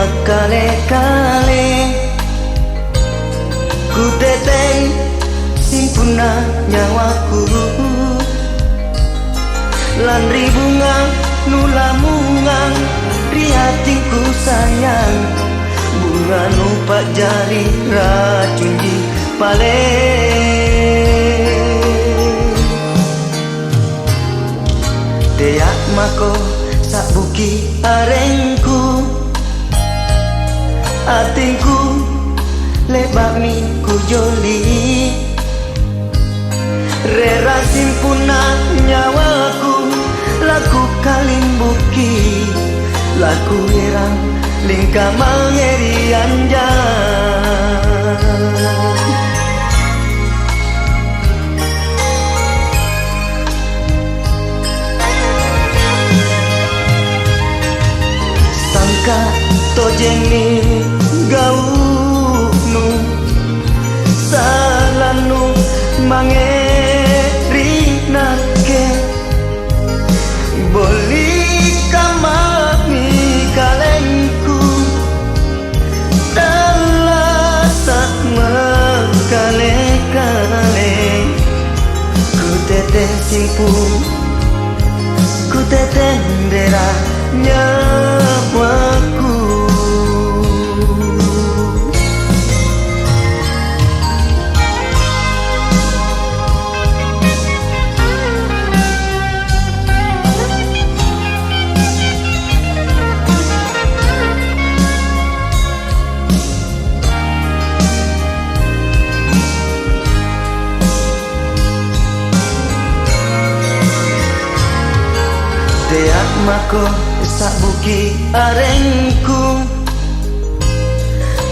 makale-kale ku teteng simpuna nyawaku lan ribunga nulamungang rihatinku sayang bunga nupak jari racun di pale deak mako sak buki arengku atinku lebak mi ku joli rera simpuna nyawaku laku kalimbuki laku herang lingka mangeri anjang sangka tojeni gaunu salanu mangeri nake boli kamami kalengku dalasat makale-kale ku teteh simpun ku teteh dera nyawaku deak mako sak buki arengku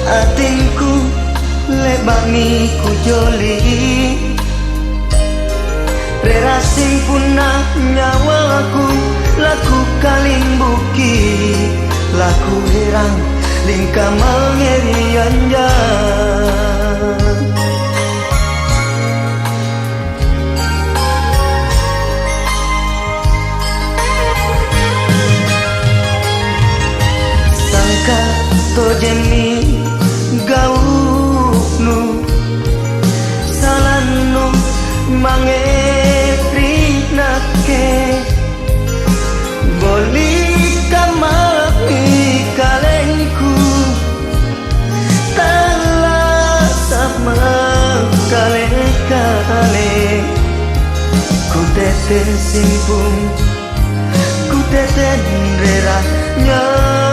atinku lebak mi ku joli rera simpuna nyawaku laku kalimbuki laku herang lingka mangeri anjang tojeni gaunu salanu mangeri nake boli kamami kalengku talasap makale-kale ku teteh simpung ku teteh rera nyawa